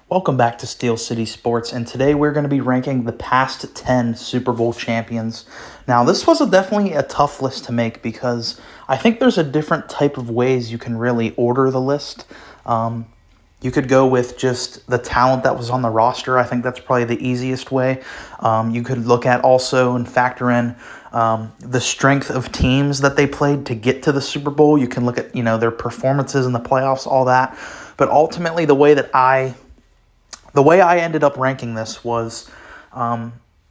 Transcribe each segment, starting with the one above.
Welcome back to Steel City Sports, and today we're going to be ranking the past 10 Super Bowl champions. Now, this was definitely a tough list to make because I think there's a different type of ways you can really order the list. You could go with just the talent that was on the roster. I think that's probably the easiest way. You could look at also and factor in the strength of teams that they played to get to the Super Bowl. You can look at, their performances in the playoffs, all that. But ultimately, the way I ended up ranking this was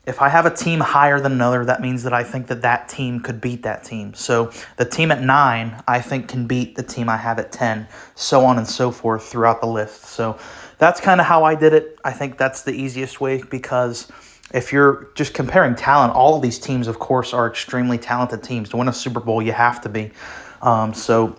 if I have a team higher than another, that means that I think that team could beat that team. So the team at 9, I think, can beat the team I have at 10, so on and so forth throughout the list. So that's kind of how I did it. I think that's the easiest way because if you're just comparing talent, all of these teams, of course, are extremely talented teams. To win a Super Bowl, you have to be. So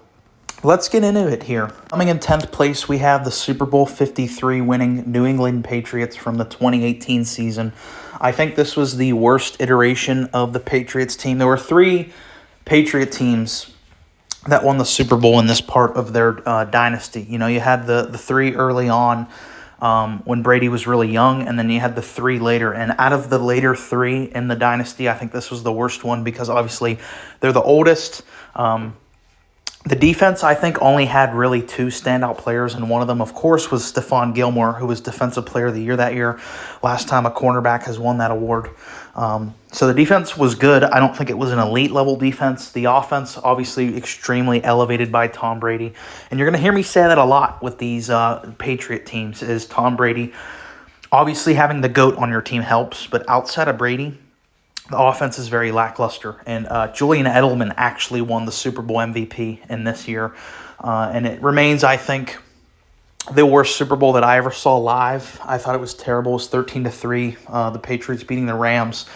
let's get into it here. Coming in 10th place, we have the Super Bowl 53 winning New England Patriots from the 2018 season. I think this was the worst iteration of the Patriots team. There were 3 Patriot teams that won the Super Bowl in this part of their dynasty. You had the 3 early on when Brady was really young, and then you had the 3 later. And out of the later 3 in the dynasty, I think this was the worst one because obviously they're the oldest. The defense, I think, only had really 2 standout players, and one of them, of course, was Stephon Gilmore, who was Defensive Player of the Year that year. Last time a cornerback has won that award. So the defense was good. I don't think it was an elite-level defense. The offense, obviously, extremely elevated by Tom Brady. And you're going to hear me say that a lot with these Patriot teams, is Tom Brady. Obviously, having the GOAT on your team helps, but outside of Brady, the offense is very lackluster, and Julian Edelman actually won the Super Bowl MVP in this year, and it remains, I think, the worst Super Bowl that I ever saw live. I thought it was terrible. It was 13-3, the Patriots beating the Rams,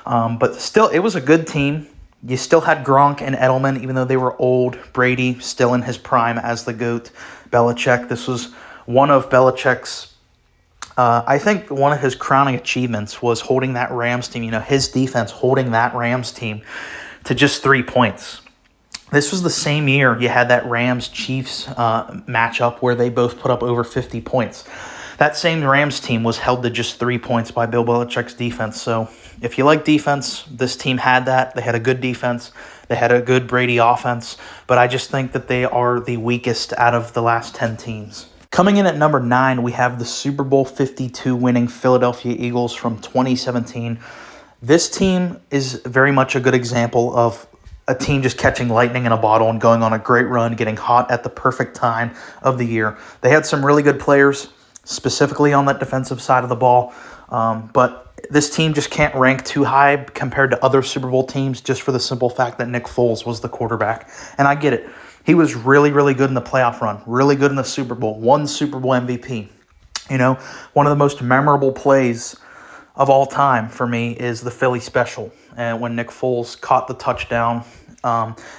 but still, it was a good team. You still had Gronk and Edelman, even though they were old. Brady still in his prime as the GOAT. Belichick, this was one of Belichick's I think one of his crowning achievements was holding that Rams team, his defense holding that Rams team to just 3 points. This was the same year you had that Rams-Chiefs matchup where they both put up over 50 points. That same Rams team was held to just 3 points by Bill Belichick's defense. So if you like defense, this team had that. They had a good defense. They had a good Brady offense. But I just think that they are the weakest out of the last 10 teams. Coming in at number 9, we have the Super Bowl 52 winning Philadelphia Eagles from 2017. This team is very much a good example of a team just catching lightning in a bottle and going on a great run, getting hot at the perfect time of the year. They had some really good players, specifically on that defensive side of the ball, but this team just can't rank too high compared to other Super Bowl teams just for the simple fact that Nick Foles was the quarterback. And I get it. He was really, really good in the playoff run, really good in the Super Bowl, won Super Bowl MVP. One of the most memorable plays of all time for me is the Philly special, and when Nick Foles caught the touchdown.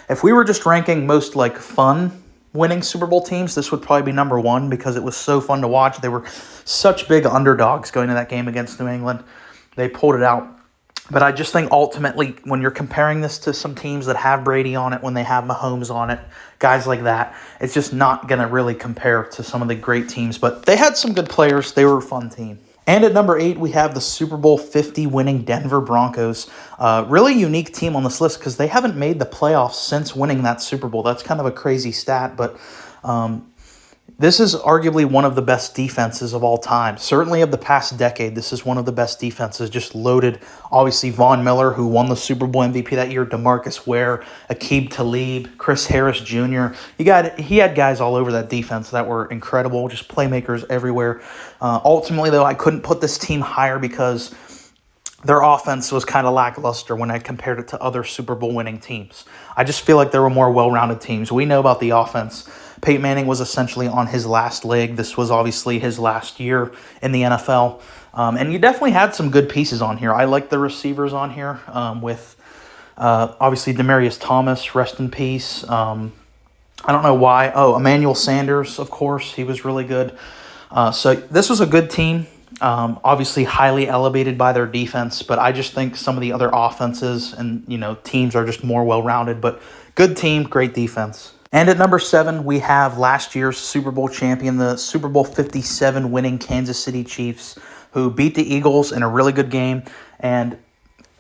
If we were just ranking most fun winning Super Bowl teams, this would probably be number 1 because it was so fun to watch. They were such big underdogs going to that game against New England. They pulled it out. But I just think ultimately when you're comparing this to some teams that have Brady on it, when they have Mahomes on it, guys like that, it's just not going to really compare to some of the great teams. But they had some good players. They were a fun team. And at number 8, we have the Super Bowl 50 winning Denver Broncos. Really unique team on this list because they haven't made the playoffs since winning that Super Bowl. That's kind of a crazy stat, but this is arguably one of the best defenses of all time. Certainly of the past decade, this is one of the best defenses. Just loaded, obviously, Von Miller, who won the Super Bowl MVP that year, DeMarcus Ware, Aqib Talib, Chris Harris Jr. He had guys all over that defense that were incredible, just playmakers everywhere. Ultimately, though, I couldn't put this team higher because their offense was kind of lackluster when I compared it to other Super Bowl winning teams. I just feel like there were more well-rounded teams. We know about the offense. Peyton Manning was essentially on his last leg. This was obviously his last year in the NFL. And you definitely had some good pieces on here. I like the receivers on here with obviously Demaryius Thomas, rest in peace. I don't know why. Oh, Emmanuel Sanders, of course. He was really good. So this was a good team. Obviously highly elevated by their defense, but I just think some of the other offenses and teams are just more well-rounded. But good team, great defense. And at number 7, we have last year's Super Bowl champion, the Super Bowl 57 winning Kansas City Chiefs, who beat the Eagles in a really good game. And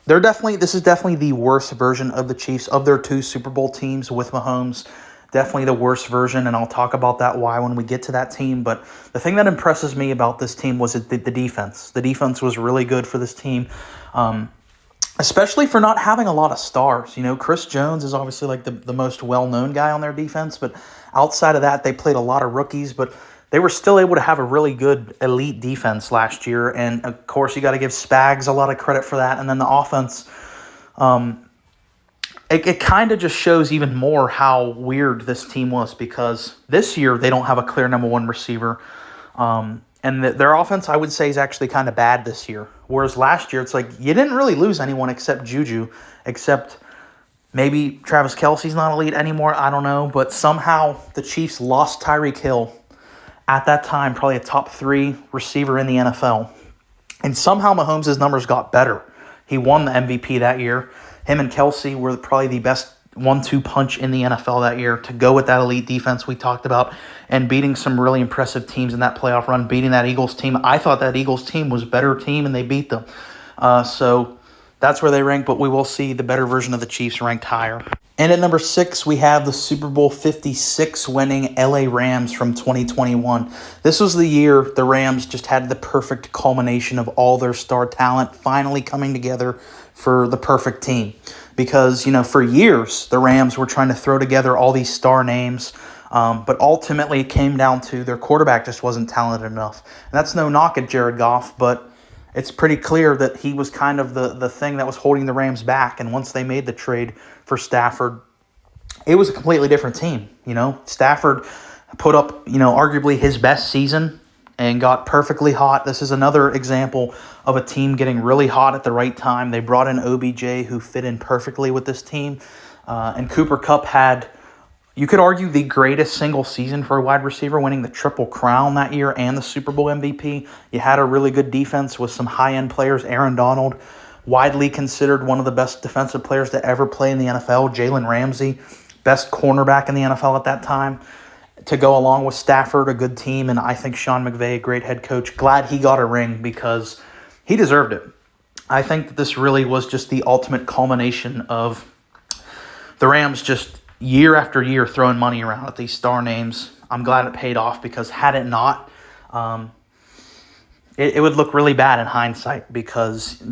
this is definitely the worst version of the Chiefs of their two Super Bowl teams with Mahomes. Definitely the worst version, and I'll talk about that why when we get to that team. But the thing that impresses me about this team was the defense. The defense was really good for this team. Especially for not having a lot of stars. Chris Jones is obviously like the most well-known guy on their defense, but outside of that, they played a lot of rookies, but they were still able to have a really good elite defense last year, and of course, you got to give Spags a lot of credit for that, and then the offense, it kind of just shows even more how weird this team was, because this year, they don't have a clear number one receiver, and their offense, I would say, is actually kind of bad this year. Whereas last year, it's like you didn't really lose anyone except Juju, except maybe Travis Kelce's not elite anymore. I don't know. But somehow the Chiefs lost Tyreek Hill at that time, probably a top 3 receiver in the NFL. And somehow Mahomes' numbers got better. He won the MVP that year. Him and Kelce were probably the best 1-2 punch in the NFL that year to go with that elite defense we talked about and beating some really impressive teams in that playoff run, beating that Eagles team. I thought that Eagles team was a better team, and they beat them. So that's where they rank, but we will see the better version of the Chiefs ranked higher. And at number 6, we have the Super Bowl 56 winning LA Rams from 2021. This was the year the Rams just had the perfect culmination of all their star talent finally coming together for the perfect team. Because, for years, the Rams were trying to throw together all these star names, but ultimately it came down to their quarterback just wasn't talented enough. And that's no knock at Jared Goff, but it's pretty clear that he was kind of the thing that was holding the Rams back. And once they made the trade for Stafford, it was a completely different team. Stafford put up, arguably his best season and got perfectly hot. This is another example of a team getting really hot at the right time. They brought in OBJ, who fit in perfectly with this team. And Cooper Kupp had, you could argue, the greatest single season for a wide receiver, winning the Triple Crown that year and the Super Bowl MVP. You had a really good defense with some high-end players. Aaron Donald, widely considered one of the best defensive players to ever play in the NFL. Jalen Ramsey, best cornerback in the NFL at that time. To go along with Stafford, a good team, and I think Sean McVay, a great head coach. Glad he got a ring because he deserved it. I think that this really was just the ultimate culmination of the Rams just year after year throwing money around at these star names. I'm glad it paid off, because had it not, it would look really bad in hindsight, because,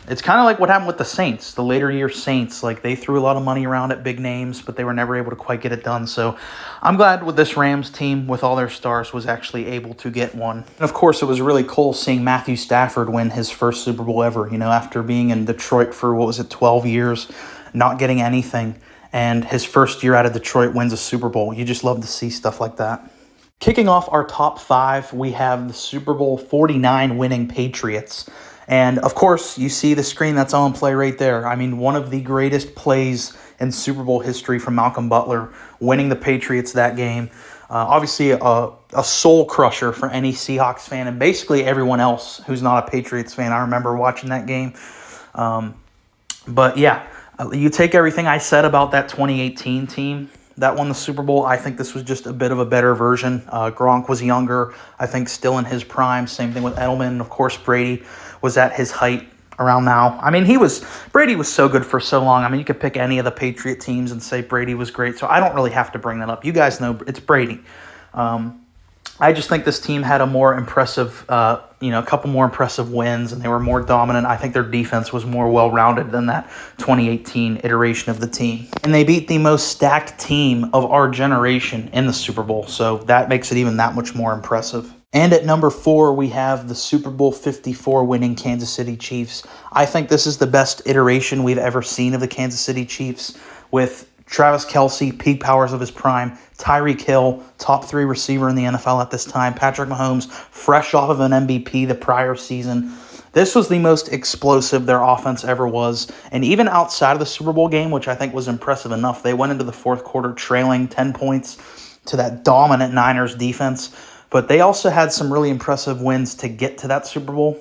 it's kind of like what happened with the Saints, the later year Saints. Like, they threw a lot of money around at big names, but they were never able to quite get it done. So I'm glad with this Rams team, with all their stars, was actually able to get one. And of course, it was really cool seeing Matthew Stafford win his first Super Bowl ever, after being in Detroit for, 12 years, not getting anything. And his first year out of Detroit wins a Super Bowl. You just love to see stuff like that. Kicking off our top 5, we have the Super Bowl 49 winning Patriots. And, of course, you see the screen that's on play right there. I mean, one of the greatest plays in Super Bowl history from Malcolm Butler, winning the Patriots that game. Obviously, a soul crusher for any Seahawks fan and basically everyone else who's not a Patriots fan. I remember watching that game. But, yeah, you take everything I said about that 2018 team that won the Super Bowl. I think this was just a bit of a better version. Gronk was younger, I think still in his prime. Same thing with Edelman. And of course, Brady was at his height around now. I mean, Brady was so good for so long. I mean, you could pick any of the Patriot teams and say Brady was great. So I don't really have to bring that up. You guys know it's Brady. I just think this team had a more impressive, a couple more impressive wins, and they were more dominant. I think their defense was more well-rounded than that 2018 iteration of the team. And they beat the most stacked team of our generation in the Super Bowl, so that makes it even that much more impressive. And at number 4, we have the Super Bowl 54 winning Kansas City Chiefs. I think this is the best iteration we've ever seen of the Kansas City Chiefs, with Travis Kelce, peak powers of his prime, Tyreek Hill, top 3 receiver in the NFL at this time, Patrick Mahomes, fresh off of an MVP the prior season. This was the most explosive their offense ever was. And even outside of the Super Bowl game, which I think was impressive enough, they went into the fourth quarter trailing 10 points to that dominant Niners defense. But they also had some really impressive wins to get to that Super Bowl.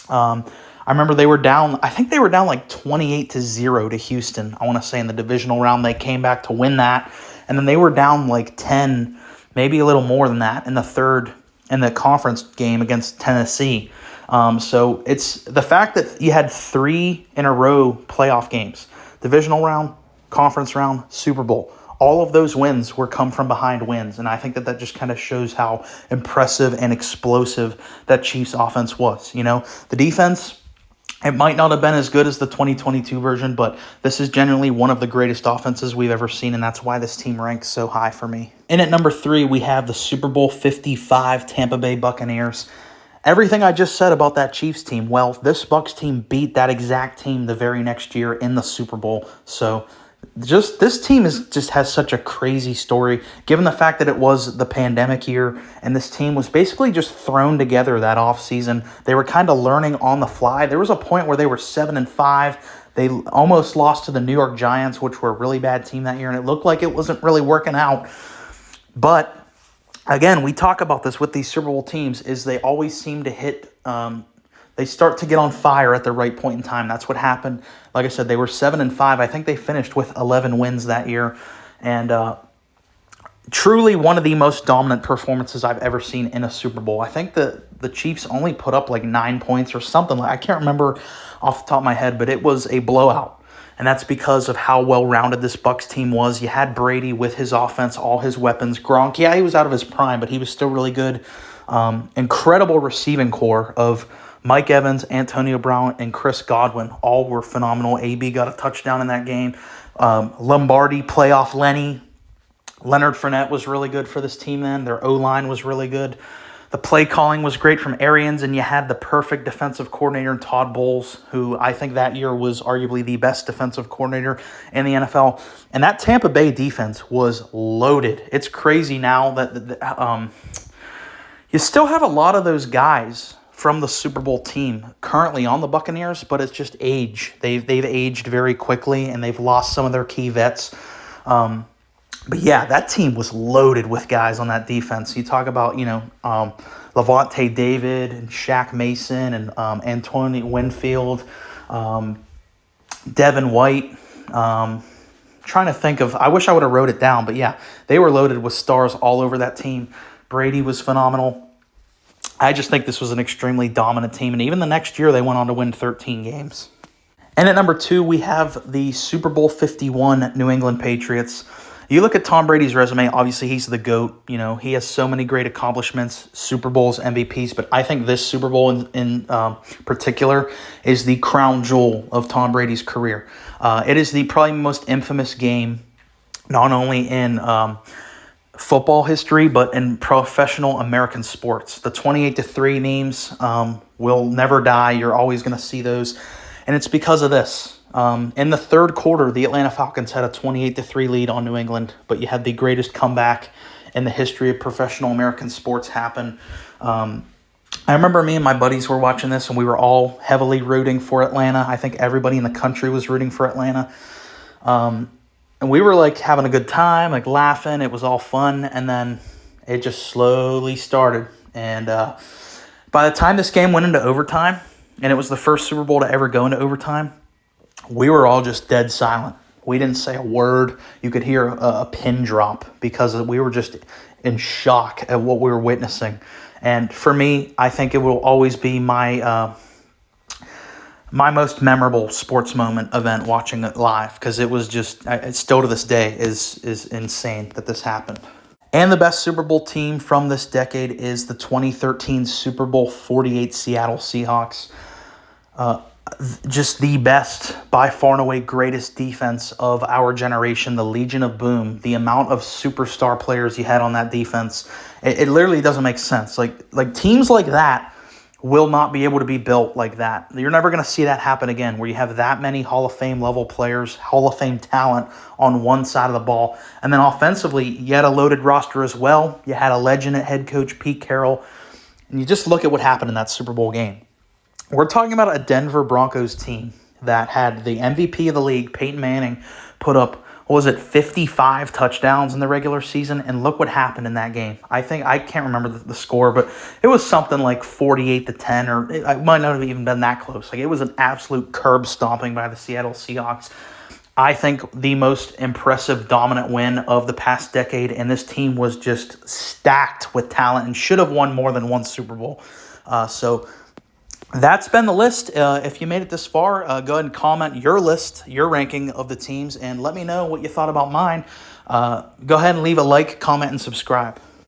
I remember they were down like 28-0 to Houston, I want to say, in the divisional round. They came back to win that. And then they were down like 10, maybe a little more than that in the conference game against Tennessee. So it's the fact that you had 3 in a row playoff games, divisional round, conference round, Super Bowl. All of those wins were come from behind wins, and I think that just kind of shows how impressive and explosive that Chiefs offense was. The defense, it might not have been as good as the 2022 version, but this is generally one of the greatest offenses we've ever seen, and that's why this team ranks so high for me. And at number 3, we have the Super Bowl 55 Tampa Bay Buccaneers. Everything I just said about that Chiefs team, well, this Bucs team beat that exact team the very next year in the Super Bowl. So this team just has such a crazy story, given the fact that it was the pandemic year, and this team was basically just thrown together that offseason. They were kind of learning on the fly. There was a point where they were 7-5. They almost lost to the New York Giants, which were a really bad team that year, and it looked like it wasn't really working out. But again, we talk about this with these Super Bowl teams, is they always seem to hit they start to get on fire at the right point in time. That's what happened. Like I said, they were 7-5. I think they finished with 11 wins that year. And truly one of the most dominant performances I've ever seen in a Super Bowl. I think the Chiefs only put up like 9 points or something. I can't remember off the top of my head, but it was a blowout. And that's because of how well-rounded this Bucs team was. You had Brady with his offense, all his weapons. Gronk, yeah, he was out of his prime, but he was still really good. Incredible receiving core of Mike Evans, Antonio Brown, and Chris Godwin. All were phenomenal. AB got a touchdown in that game. Lombardi, playoff Lenny. Leonard Fournette was really good for this team then. Their O-line was really good. The play calling was great from Arians, and you had the perfect defensive coordinator in Todd Bowles, who I think that year was arguably the best defensive coordinator in the NFL. And that Tampa Bay defense was loaded. It's crazy now that you still have a lot of those guys from the Super Bowl team currently on the Buccaneers, but it's just age. They've aged very quickly, and they've lost some of their key vets. But yeah, that team was loaded with guys on that defense. You talk about, Levante David and Shaq Mason and Antonio Winfield, Devin White. Trying to think of, I wish I would have wrote it down, but yeah, they were loaded with stars all over that team. Brady was phenomenal. I just think this was an extremely dominant team, and even the next year they went on to win 13 games. And at number 2, we have the Super Bowl 51 New England Patriots. You look at Tom Brady's resume, obviously he's the GOAT. He has so many great accomplishments, Super Bowls, MVPs, but I think this Super Bowl in particular is the crown jewel of Tom Brady's career. It is the probably most infamous game, not only in football history, but in professional American sports. The 28-3 memes will never die. You're always going to see those. And it's because of this. In the third quarter, the Atlanta Falcons had a 28-3 lead on New England, but you had the greatest comeback in the history of professional American sports happen. I remember me and my buddies were watching this, and we were all heavily rooting for Atlanta. I think everybody in the country was rooting for Atlanta. And we were like having a good time, like laughing. It was all fun. And then it just slowly started. And by the time this game went into overtime, and it was the first Super Bowl to ever go into overtime, we were all just dead silent. We didn't say a word. You could hear a pin drop because we were just in shock at what we were witnessing. And for me, I think it will always be my most memorable sports moment event watching it live, because it was just, it's still to this day is insane that this happened. And the best Super Bowl team from this decade is the 2013 Super Bowl 48 Seattle Seahawks. Just the best, by far and away, greatest defense of our generation, the Legion of Boom. The amount of superstar players you had on that defense, it literally doesn't make sense. Like teams like that will not be able to be built like that. You're never going to see that happen again, where you have that many Hall of Fame level players, Hall of Fame talent on one side of the ball. And then offensively, you had a loaded roster as well. You had a legend at head coach, Pete Carroll. And you just look at what happened in that Super Bowl game. We're talking about a Denver Broncos team that had the MVP of the league, Peyton Manning, put up, 55 touchdowns in the regular season, and look what happened in that game. I can't remember the score, but it was something like 48-10, or it might not have even been that close. Like, it was an absolute curb stomping by the Seattle Seahawks. I think the most impressive dominant win of the past decade, and this team was just stacked with talent and should have won more than one Super Bowl. So that's been the list. If you made it this far, go ahead and comment your list, your ranking of the teams, and let me know what you thought about mine. Go ahead and leave a like, comment, and subscribe.